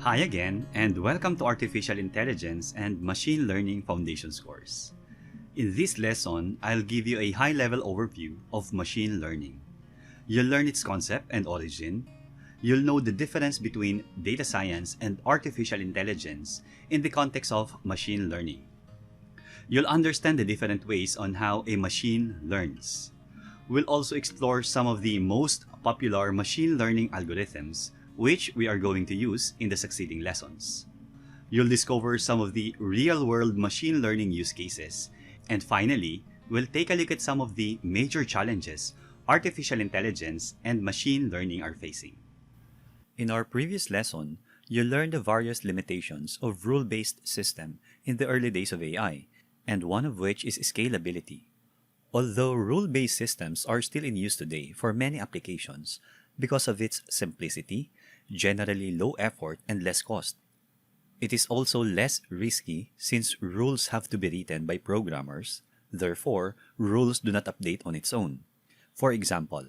Hi again, and welcome to Artificial Intelligence and Machine Learning Foundations course. In this lesson, I'll give you a high-level overview of machine learning. You'll learn its concept and origin. You'll know the difference between data science and artificial intelligence in the context of machine learning. You'll understand the different ways on how a machine learns. We'll also explore some of the most popular machine learning algorithms which we are going to use in the succeeding lessons. You'll discover some of the real-world machine learning use cases. And finally, we'll take a look at some of the major challenges artificial intelligence and machine learning are facing. In our previous lesson, you learned the various limitations of rule-based system in the early days of AI, and one of which is scalability. Although rule-based systems are still in use today for many applications because of its simplicity, generally low effort and less cost. It is also less risky since rules have to be written by programmers, therefore rules do not update on its own. For example,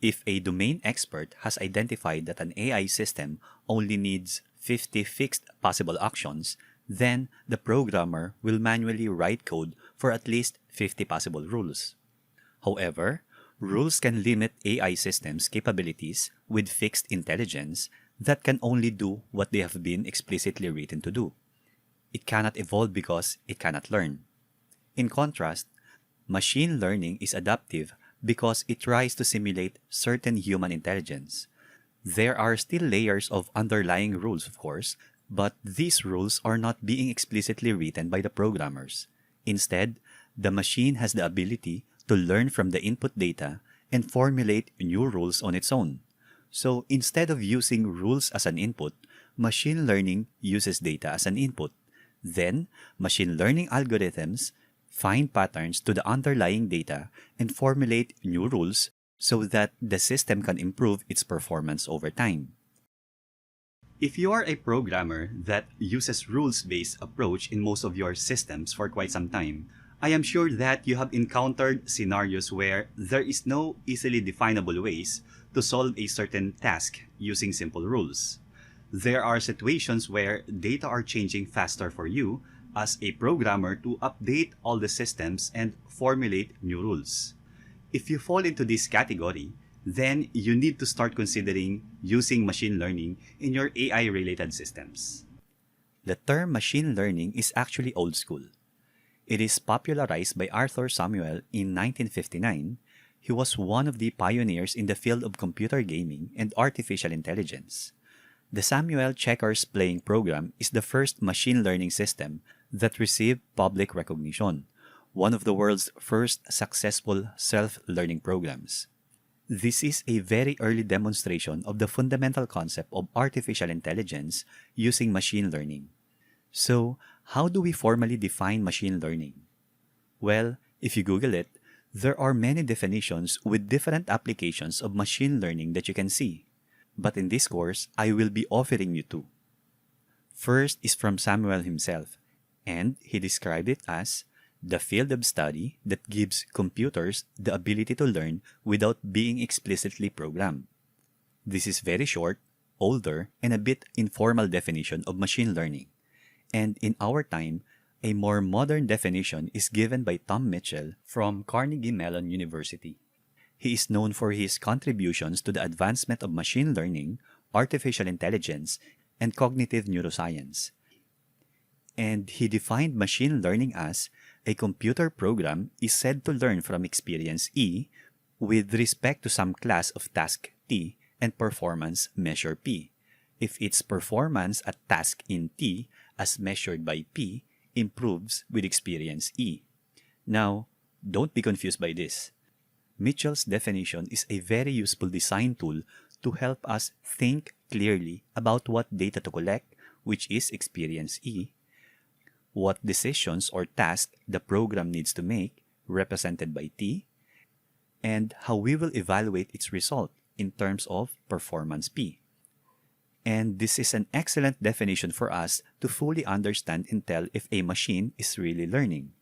if a domain expert has identified that an AI system only needs 50 fixed possible actions, then the programmer will manually write code for at least 50 possible rules. However, rules can limit AI systems' capabilities with fixed intelligence that can only do what they have been explicitly written to do. It cannot evolve because it cannot learn. In contrast, machine learning is adaptive because it tries to simulate certain human intelligence. There are still layers of underlying rules, of course, but these rules are not being explicitly written by the programmers. Instead, the machine has the ability to learn from the input data and formulate new rules on its own. So instead of using rules as an input, machine learning uses data as an input. Then, machine learning algorithms find patterns to the underlying data and formulate new rules so that the system can improve its performance over time. If you are a programmer that uses rules-based approach in most of your systems for quite some time, I am sure that you have encountered scenarios where there is no easily definable ways to solve a certain task using simple rules. There are situations where data are changing faster for you as a programmer to update all the systems and formulate new rules. If you fall into this category, then you need to start considering using machine learning in your AI-related systems. The term machine learning is actually old school. It is popularized by Arthur Samuel in 1959. He was one of the pioneers in the field of computer gaming and artificial intelligence. The Samuel checkers playing program is the first machine learning system that received public recognition, one of the world's first successful self-learning programs. This is a very early demonstration of the fundamental concept of artificial intelligence using machine learning. So, how do we formally define machine learning? Well, if you Google it, there are many definitions with different applications of machine learning that you can see. But in this course, I will be offering you two. First is from Samuel himself, and he described it as the field of study that gives computers the ability to learn without being explicitly programmed. This is very short, older, and a bit informal definition of machine learning. And in our time, a more modern definition is given by Tom Mitchell from Carnegie Mellon University. He is known for his contributions to the advancement of machine learning, artificial intelligence, and cognitive neuroscience. And he defined machine learning as a computer program is said to learn from experience E with respect to some class of task T and performance measure P, if its performance at task in T as measured by P improves with experience E. Now, don't be confused by this. Mitchell's definition is a very useful design tool to help us think clearly about what data to collect, which is experience E, what decisions or tasks the program needs to make, represented by T, and how we will evaluate its result in terms of performance P. And this is an excellent definition for us to fully understand and tell if a machine is really learning.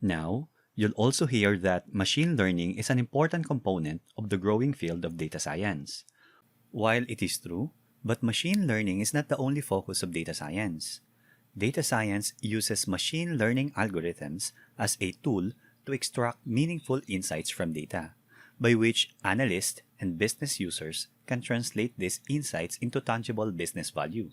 Now, you'll also hear that machine learning is an important component of the growing field of data science. While it is true, But machine learning is not the only focus of data science. Data science uses machine learning algorithms as a tool to extract meaningful insights from data, by which analysts and business users can translate these insights into tangible business value.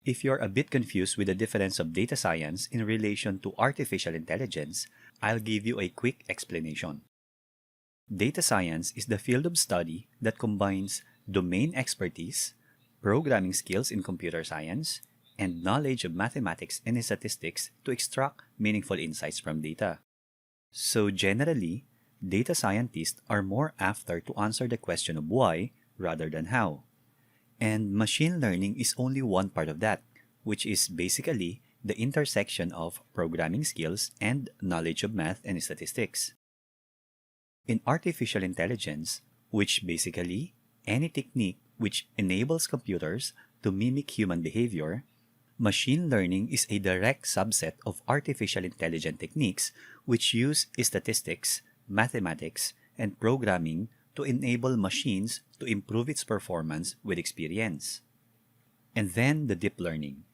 If you're a bit confused with the difference of data science in relation to artificial intelligence, I'll give you a quick explanation. Data science is the field of study that combines domain expertise, programming skills in computer science, and knowledge of mathematics and statistics to extract meaningful insights from data. So generally, data scientists are more after to answer the question of why rather than how. And machine learning is only one part of that, which is basically the intersection of programming skills and knowledge of math and statistics. In artificial intelligence, which basically any technique which enables computers to mimic human behavior, machine learning is a direct subset of artificial intelligence techniques which use statistics, mathematics, and programming to enable machines to improve its performance with experience. And then the deep learning,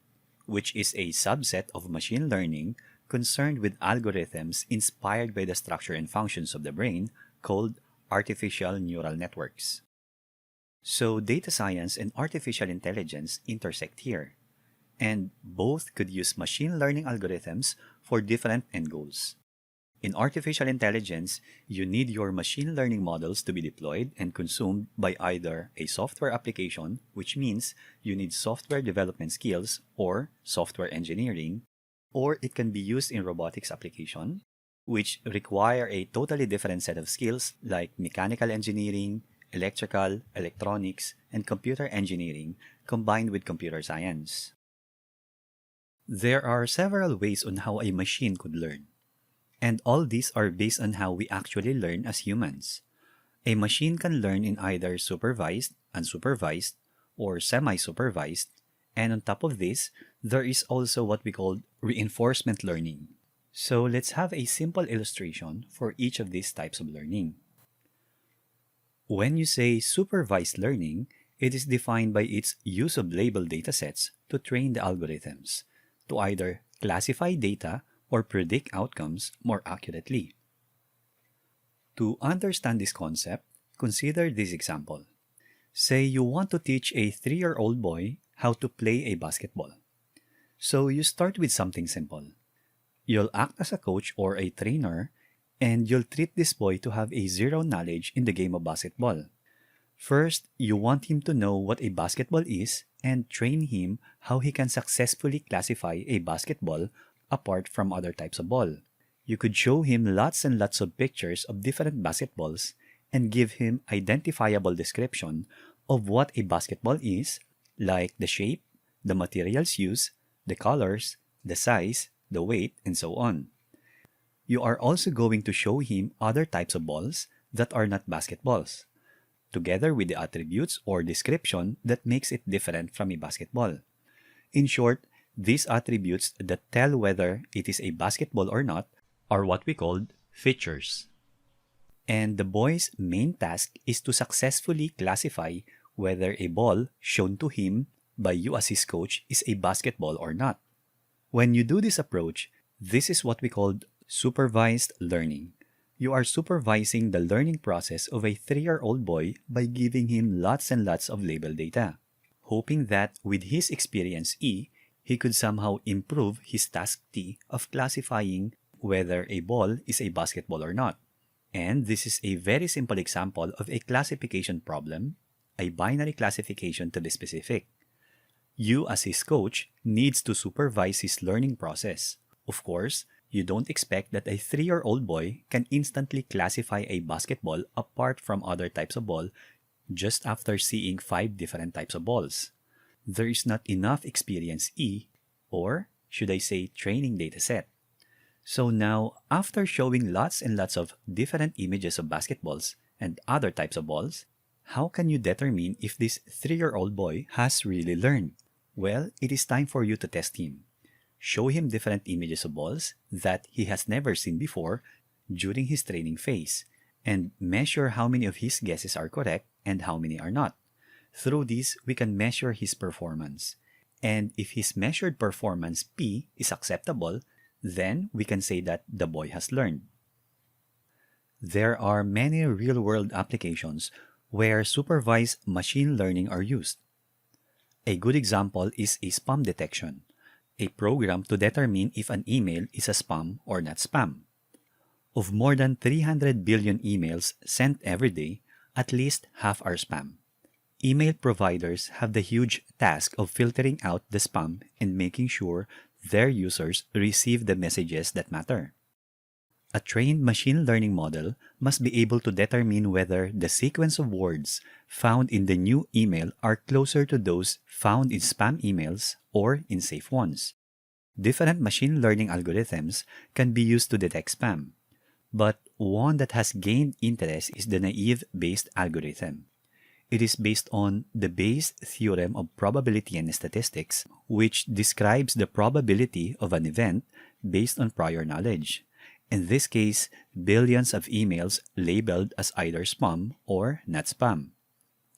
which is a subset of machine learning concerned with algorithms inspired by the structure and functions of the brain called artificial neural networks. So data science and artificial intelligence intersect here, and both could use machine learning algorithms for different end goals. In artificial intelligence, you need your machine learning models to be deployed and consumed by either a software application, which means you need software development skills or software engineering, or it can be used in robotics application, which require a totally different set of skills like mechanical engineering, electrical, electronics, and computer engineering combined with computer science. There are several ways on how a machine could learn. And all these are based on how we actually learn as humans. A machine can learn in either supervised, unsupervised, or semi-supervised, and on top of this, there is also what we call reinforcement learning. So let's have a simple illustration for each of these types of learning. When you say supervised learning, it is defined by its use of labeled datasets to train the algorithms, to either classify data or predict outcomes more accurately. To understand this concept, consider this example. Say you want to teach a 3-year-old boy how to play a basketball. So you start with something simple. You'll act as a coach or a trainer, and you'll treat this boy to have a zero knowledge in the game of basketball. First, you want him to know what a basketball is and train him how he can successfully classify a basketball apart from other types of ball. You could show him lots and lots of pictures of different basketballs and give him identifiable description of what a basketball is, like the shape, the materials used, the colors, the size, the weight, and so on. You are also going to show him other types of balls that are not basketballs, together with the attributes or description that makes it different from a basketball. In short, these attributes that tell whether it is a basketball or not are what we call features. And the boy's main task is to successfully classify whether a ball shown to him by you as his coach is a basketball or not. When you do this approach, this is what we call supervised learning. You are supervising the learning process of a 3-year-old boy by giving him lots and lots of labeled data, hoping that with his experience E, he could somehow improve his task T of classifying whether a ball is a basketball or not. And this is a very simple example of a classification problem, a binary classification to be specific. You as his coach needs to supervise his learning process. Of course, you don't expect that a 3-year-old boy can instantly classify a basketball apart from other types of ball just after seeing 5 different types of balls. There is not enough experience E, or should I say training data set. So now, after showing lots and lots of different images of basketballs and other types of balls, how can you determine if this 3-year-old boy has really learned? Well, it is time for you to test him. Show him different images of balls that he has never seen before during his training phase, and measure how many of his guesses are correct and how many are not. Through this, we can measure his performance. And if his measured performance P is acceptable, then we can say that the boy has learned. There are many real-world applications where supervised machine learning are used. A good example is a spam detection, a program to determine if an email is a spam or not spam. Of more than 300 billion emails sent every day, at least half are spam. Email providers have the huge task of filtering out the spam and making sure their users receive the messages that matter. A trained machine learning model must be able to determine whether the sequence of words found in the new email are closer to those found in spam emails or in safe ones. Different machine learning algorithms can be used to detect spam, but one that has gained interest is the naive-Bayes algorithm. It is based on the Bayes theorem of probability and statistics, which describes the probability of an event based on prior knowledge. In this case, billions of emails labeled as either spam or not spam.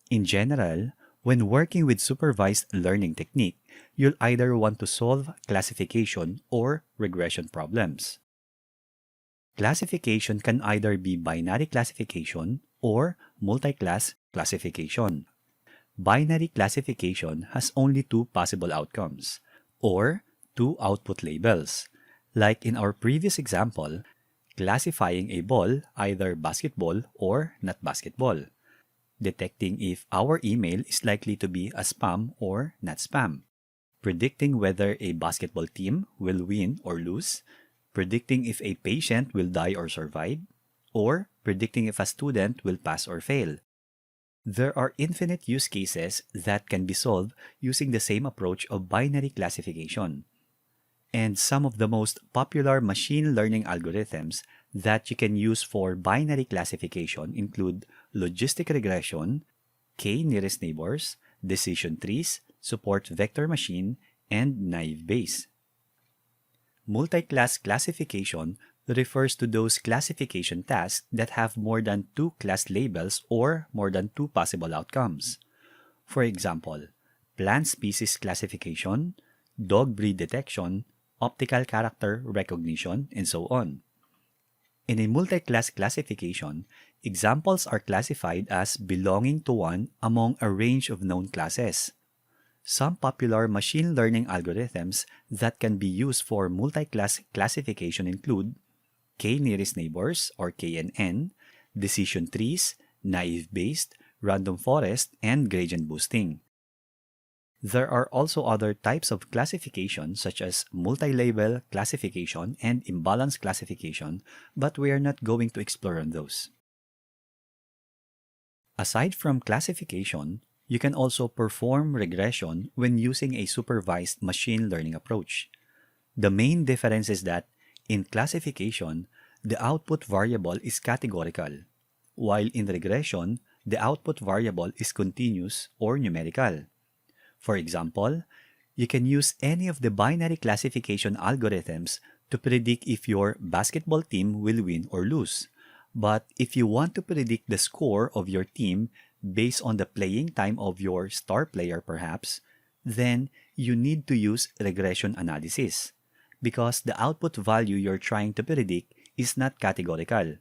In general, when working with supervised learning technique, you'll either want to solve classification or regression problems. Classification can either be binary classification or multi-class classification. Binary classification has only two possible outcomes, or two output labels. Like in our previous example, classifying a ball either basketball or not basketball, detecting if our email is likely to be a spam or not spam, predicting whether a basketball team will win or lose, predicting if a patient will die or survive, or predicting if a student will pass or fail. There are infinite use cases that can be solved using the same approach of binary classification. And some of the most popular machine learning algorithms that you can use for binary classification include logistic regression, k-nearest neighbors, decision trees, support vector machine, and naive Bayes. Multi-class classification refers to those classification tasks that have more than two class labels or more than two possible outcomes. For example, plant species classification, dog breed detection, optical character recognition, and so on. In a multi-class classification, examples are classified as belonging to one among a range of known classes. Some popular machine learning algorithms that can be used for multi-class classification include k-nearest neighbors or KNN, decision trees, naive Bayes, random forest, and gradient boosting. There are also other types of classification such as multi-label classification and imbalance classification, but we are not going to explore on those. Aside from classification, you can also perform regression when using a supervised machine learning approach. The main difference is that in classification, the output variable is categorical, while in regression, the output variable is continuous or numerical. For example, you can use any of the binary classification algorithms to predict if your basketball team will win or lose. But if you want to predict the score of your team based on the playing time of your star player perhaps, then you need to use regression analysis, because the output value you're trying to predict is not categorical.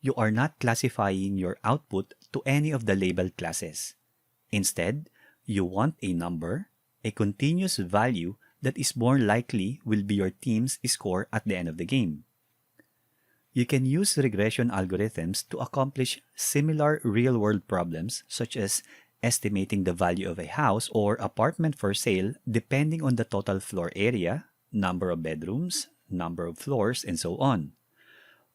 You are not classifying your output to any of the labeled classes. Instead, you want a number, a continuous value that is more likely will be your team's score at the end of the game. You can use regression algorithms to accomplish similar real-world problems such as estimating the value of a house or apartment for sale depending on the total floor area, number of bedrooms, number of floors, and so on.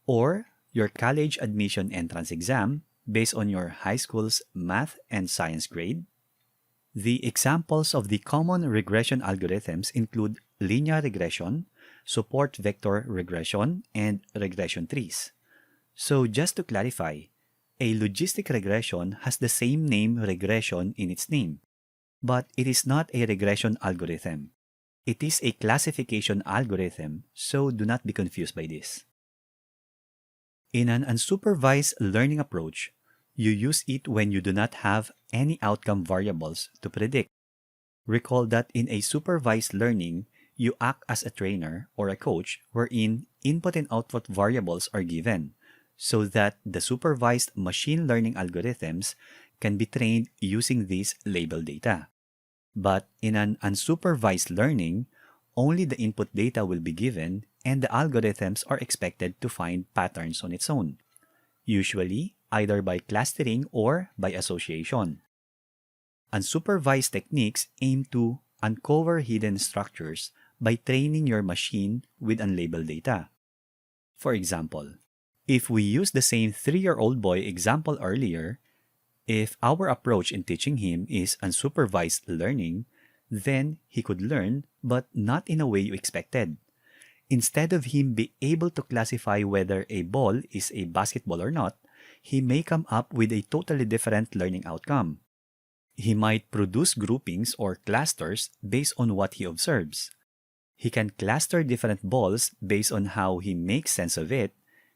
Or your college admission entrance exam based on your high school's math and science grade. The examples of the common regression algorithms include linear regression, support vector regression, and regression trees. So just to clarify, a logistic regression has the same name regression in its name, but it is not a regression algorithm. It is a classification algorithm, so do not be confused by this. In an unsupervised learning approach, You use it when you do not have any outcome variables to predict. Recall that in a supervised learning, you act as a trainer or a coach wherein input and output variables are given so that the supervised machine learning algorithms can be trained using this labeled data. But in an unsupervised learning, only the input data will be given and the algorithms are expected to find patterns on its own, usually either by clustering or by association. Unsupervised techniques aim to uncover hidden structures by training your machine with unlabeled data. For example, if we use the same 3-year-old boy example earlier, if our approach in teaching him is unsupervised learning, then he could learn but not in a way you expected. Instead of him be able to classify whether a ball is a basketball or not, he may come up with a totally different learning outcome. He might produce groupings or clusters based on what he observes. He can cluster different balls based on how he makes sense of it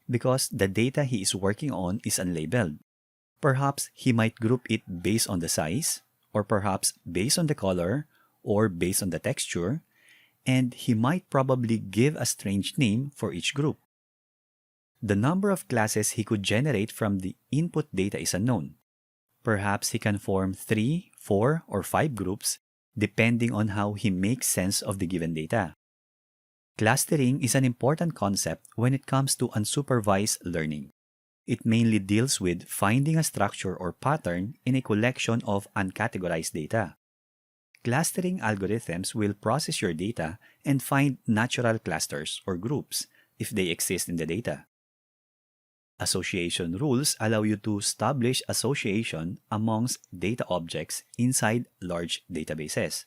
because the data he is working on is unlabeled. Perhaps he might group it based on the size, or perhaps based on the color, or based on the texture, and he might probably give a strange name for each group. The number of classes he could generate from the input data is unknown. Perhaps he can form 3, 4, or 5 groups depending on how he makes sense of the given data. Clustering is an important concept when it comes to unsupervised learning. It mainly deals with finding a structure or pattern in a collection of uncategorized data. Clustering algorithms will process your data and find natural clusters or groups if they exist in the data. Association rules allow you to establish association amongst data objects inside large databases.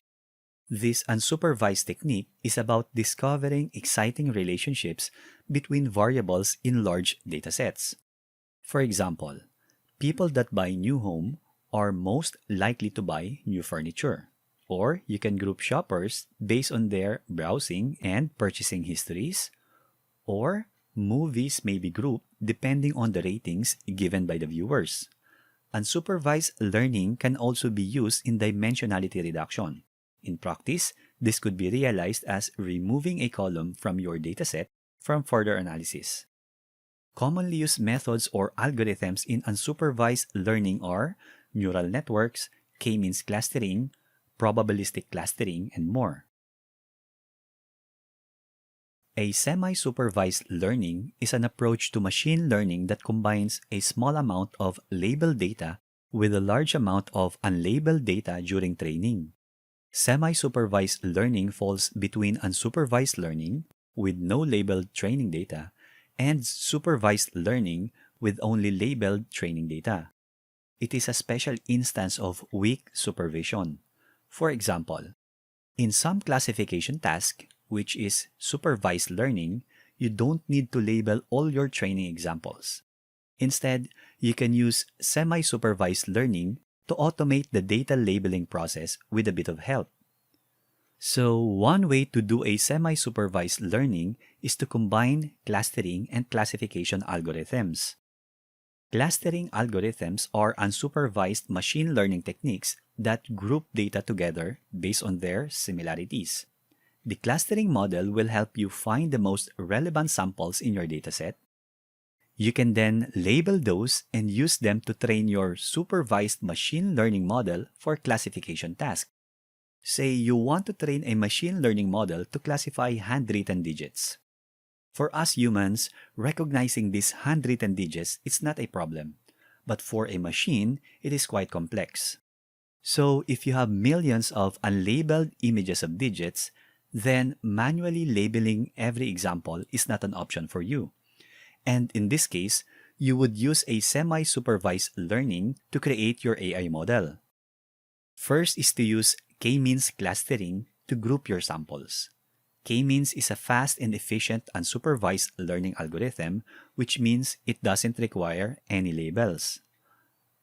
This unsupervised technique is about discovering exciting relationships between variables in large datasets. For example, people that buy new home are most likely to buy new furniture. Or you can group shoppers based on their browsing and purchasing histories. Or movies may be grouped depending on the ratings given by the viewers. Unsupervised learning can also be used in dimensionality reduction. In practice, this could be realized as removing a column from your dataset from further analysis. Commonly used methods or algorithms in unsupervised learning are neural networks, k-means clustering, probabilistic clustering, and more. A semi-supervised learning is an approach to machine learning that combines a small amount of labeled data with a large amount of unlabeled data during training. Semi-supervised learning falls between unsupervised learning with no labeled training data and supervised learning with only labeled training data. It is a special instance of weak supervision. For example, in some classification task, which is supervised learning, you don't need to label all your training examples. Instead, you can use semi-supervised learning to automate the data labeling process with a bit of help. So, one way to do a semi-supervised learning is to combine clustering and classification algorithms. Clustering algorithms are unsupervised machine learning techniques that group data together based on their similarities. The clustering model will help you find the most relevant samples in your dataset. You can then label those and use them to train your supervised machine learning model for classification tasks. Say you want to train a machine learning model to classify handwritten digits. For us humans, recognizing these handwritten digits is not a problem, but for a machine, it is quite complex. So if you have millions of unlabeled images of digits, then manually labeling every example is not an option for you. And in this case, you would use a semi-supervised learning to create your AI model. First is to use k-means clustering to group your samples. K-means is a fast and efficient unsupervised learning algorithm, which means it doesn't require any labels.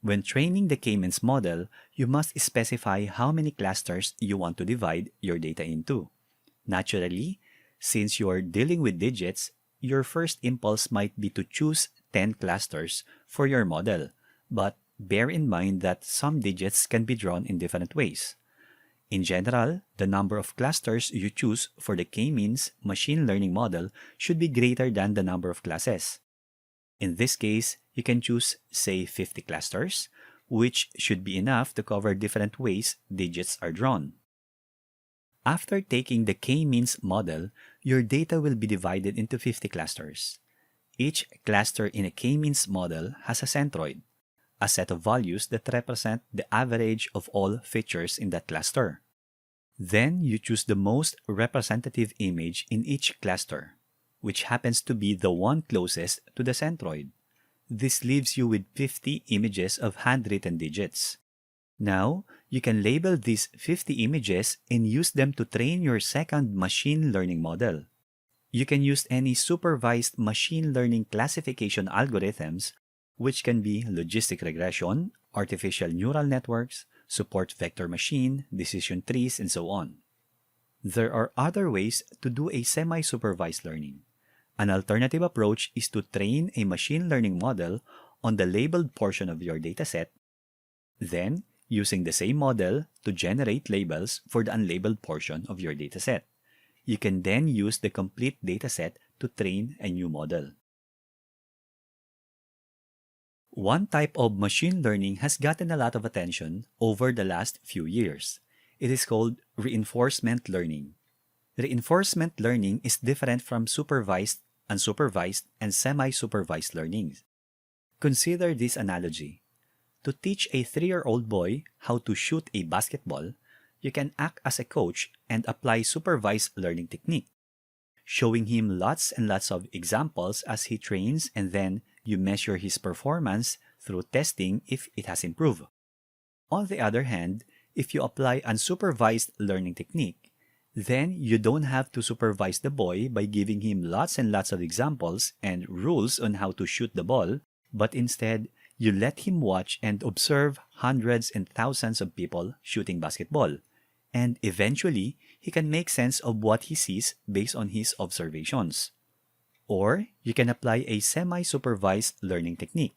When training the k-means model, you must specify how many clusters you want to divide your data into. Naturally, since you're dealing with digits, your first impulse might be to choose 10 clusters for your model, but bear in mind that some digits can be drawn in different ways. In general, the number of clusters you choose for the k-means machine learning model should be greater than the number of classes. In this case, you can choose, say, 50 clusters, which should be enough to cover different ways digits are drawn. After taking the k-means model, your data will be divided into 50 clusters. Each cluster in a k-means model has a centroid, a set of values that represent the average of all features in that cluster. Then you choose the most representative image in each cluster, which happens to be the one closest to the centroid. This leaves you with 50 images of handwritten digits. Now, you can label these 50 images and use them to train your second machine learning model. You can use any supervised machine learning classification algorithms, which can be logistic regression, artificial neural networks, support vector machine, decision trees, and so on. There are other ways to do a semi-supervised learning. An alternative approach is to train a machine learning model on the labeled portion of your dataset, then using the same model to generate labels for the unlabeled portion of your dataset. You can then use the complete dataset to train a new model. One type of machine learning has gotten a lot of attention over the last few years. It is called reinforcement learning. Reinforcement learning is different from supervised, unsupervised, and semi-supervised learning. Consider this analogy. To teach a 3-year-old boy how to shoot a basketball, you can act as a coach and apply supervised learning technique, showing him lots and lots of examples as he trains, and then you measure his performance through testing if it has improved. On the other hand, if you apply unsupervised learning technique, then you don't have to supervise the boy by giving him lots and lots of examples and rules on how to shoot the ball, but instead, you let him watch and observe hundreds and thousands of people shooting basketball, and eventually, he can make sense of what he sees based on his observations. Or, you can apply a semi-supervised learning technique.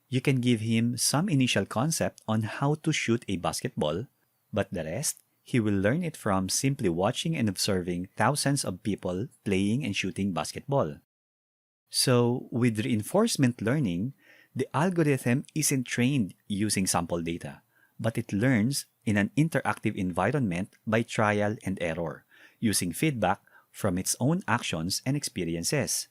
You can give him some initial concept on how to shoot a basketball, but the rest, he will learn it from simply watching and observing thousands of people playing and shooting basketball. So, with reinforcement learning, the algorithm isn't trained using sample data, but it learns in an interactive environment by trial and error, using feedback from its own actions and experiences.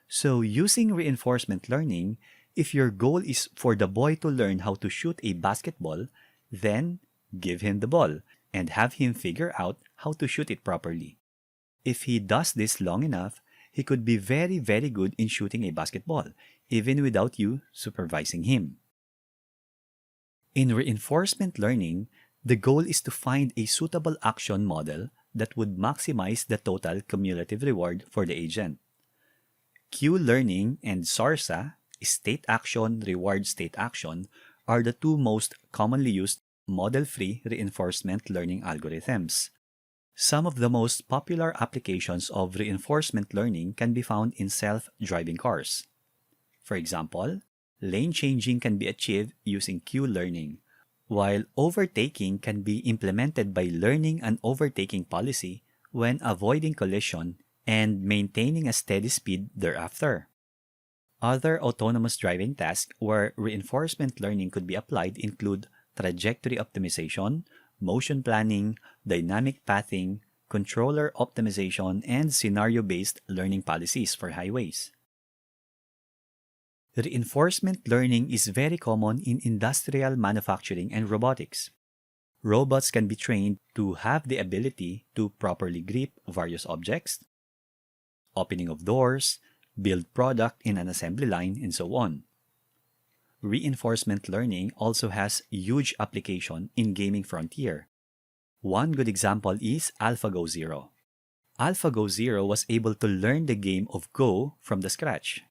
So, using reinforcement learning, if your goal is for the boy to learn how to shoot a basketball, then give him the ball and have him figure out how to shoot it properly. If he does this long enough, he could be very, very good in shooting a basketball, even without you supervising him. In reinforcement learning, the goal is to find a suitable action model that would maximize the total cumulative reward for the agent. Q-learning and SARSA, state action, reward state action, are the two most commonly used model-free reinforcement learning algorithms. Some of the most popular applications of reinforcement learning can be found in self-driving cars. For example, lane changing can be achieved using Q-learning, while overtaking can be implemented by learning an overtaking policy when avoiding collision and maintaining a steady speed thereafter. Other autonomous driving tasks where reinforcement learning could be applied include trajectory optimization, motion planning, dynamic pathing, controller optimization, and scenario-based learning policies for highways. Reinforcement learning is very common in industrial manufacturing and robotics. Robots can be trained to have the ability to properly grip various objects, opening of doors, build product in an assembly line, and so on. Reinforcement learning also has huge application in gaming frontier. One good example is AlphaGo Zero. AlphaGo Zero was able to learn the game of Go from the scratch.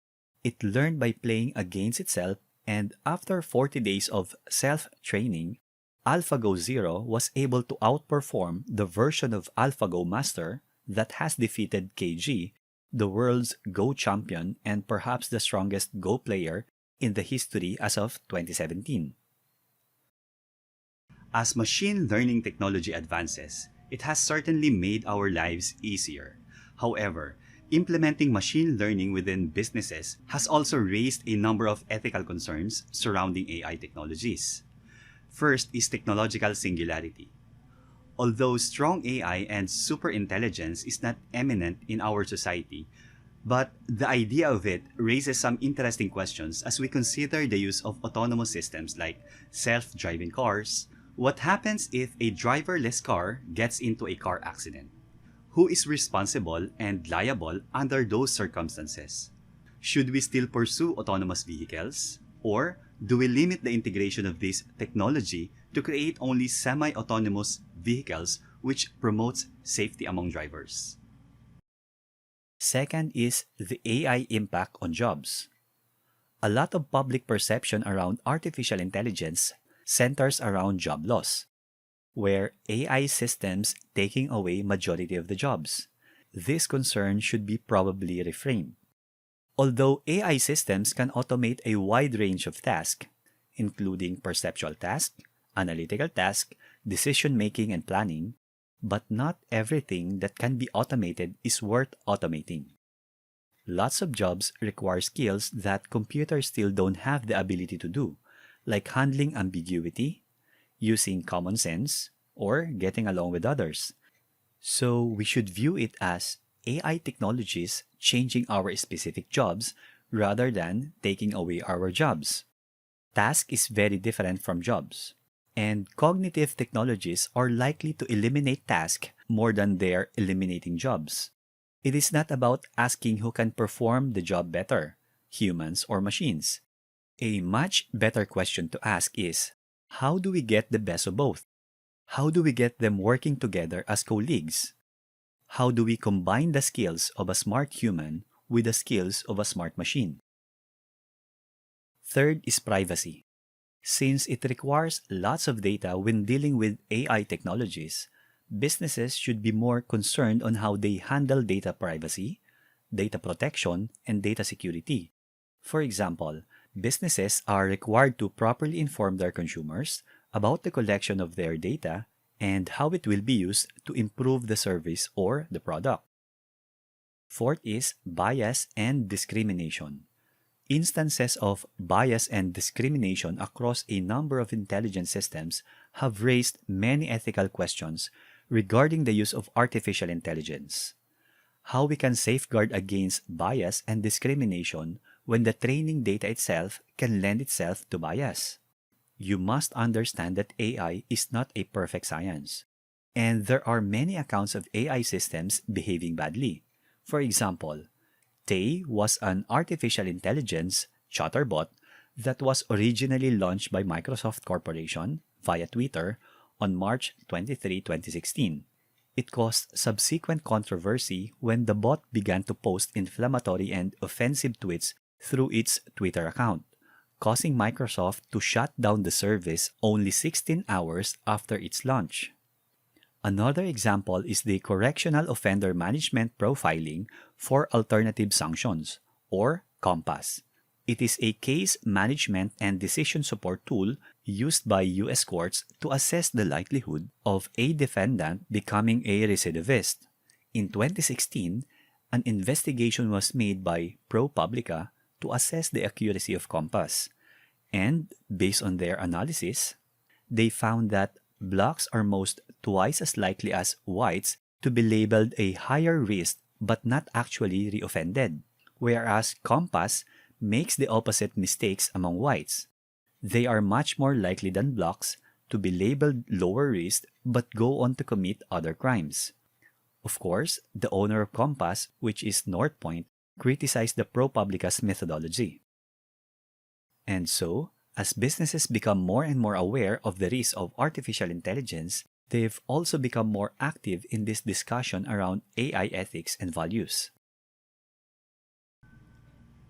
It learned by playing against itself, and after 40 days of self-training, AlphaGo Zero was able to outperform the version of AlphaGo Master that has defeated KG, the world's Go champion and perhaps the strongest Go player in the history as of 2017. As machine learning technology advances, it has certainly made our lives easier. However, implementing machine learning within businesses has also raised a number of ethical concerns surrounding AI technologies. First is technological singularity. Although strong AI and superintelligence is not eminent in our society, but the idea of it raises some interesting questions as we consider the use of autonomous systems like self-driving cars. What happens if a driverless car gets into a car accident? Who is responsible and liable under those circumstances? Should we still pursue autonomous vehicles? Or do we limit the integration of this technology to create only semi-autonomous vehicles which promotes safety among drivers? Second is the AI impact on jobs. A lot of public perception around artificial intelligence centers around job loss, where AI systems taking away majority of the jobs. This concern should be probably reframed. Although AI systems can automate a wide range of tasks, including perceptual tasks, analytical tasks, decision-making and planning, but not everything that can be automated is worth automating. Lots of jobs require skills that computers still don't have the ability to do, like handling ambiguity, using common sense, or getting along with others. So we should view it as AI technologies changing our specific jobs rather than taking away our jobs. Task is very different from jobs, and cognitive technologies are likely to eliminate tasks more than they're eliminating jobs. It is not about asking who can perform the job better, humans or machines. A much better question to ask is, how do we get the best of both? How do we get them working together as colleagues? How do we combine the skills of a smart human with the skills of a smart machine? Third is privacy. Since it requires lots of data when dealing with AI technologies, businesses should be more concerned on how they handle data privacy, data protection, and data security. For example, businesses are required to properly inform their consumers about the collection of their data and how it will be used to improve the service or the product. Fourth is bias and discrimination. Instances of bias and discrimination across a number of intelligence systems have raised many ethical questions regarding the use of artificial intelligence. How we can safeguard against bias and discrimination when the training data itself can lend itself to bias. You must understand that AI is not a perfect science, and there are many accounts of AI systems behaving badly. For example, Tay was an artificial intelligence chatterbot that was originally launched by Microsoft Corporation via Twitter on March 23, 2016. It caused subsequent controversy when the bot began to post inflammatory and offensive tweets through its Twitter account, causing Microsoft to shut down the service only 16 hours after its launch. Another example is the Correctional Offender Management Profiling for Alternative Sanctions, or COMPAS. It is a case management and decision support tool used by U.S. courts to assess the likelihood of a defendant becoming a recidivist. In 2016, an investigation was made by ProPublica to assess the accuracy of COMPAS, and based on their analysis, they found that blacks are most twice as likely as whites to be labeled a higher risk but not actually reoffended, whereas COMPAS makes the opposite mistakes among whites. They are much more likely than blacks to be labeled lower risk but go on to commit other crimes. Of course, the owner of COMPAS, which is Northpoint, criticized the ProPublica's methodology. And so, as businesses become more and more aware of the risks of artificial intelligence, they've also become more active in this discussion around AI ethics and values.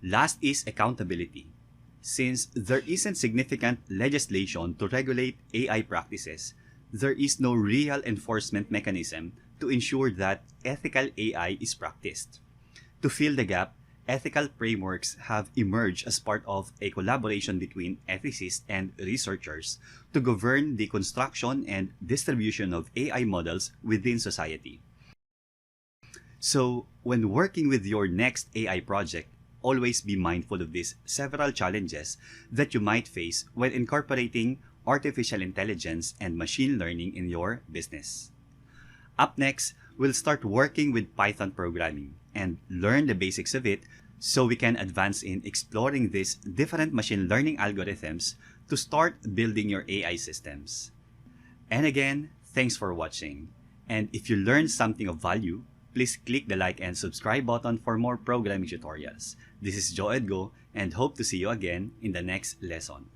Last is accountability. Since there isn't significant legislation to regulate AI practices, there is no real enforcement mechanism to ensure that ethical AI is practiced. To fill the gap, ethical frameworks have emerged as part of a collaboration between ethicists and researchers to govern the construction and distribution of AI models within society. So, when working with your next AI project, always be mindful of these several challenges that you might face when incorporating artificial intelligence and machine learning in your business. Up next, we'll start working with Python programming and learn the basics of it so we can advance in exploring these different machine learning algorithms to start building your AI systems. And again, thanks for watching. And if you learned something of value, please click the like and subscribe button for more programming tutorials. This is Joe Edgo and hope to see you again in the next lesson.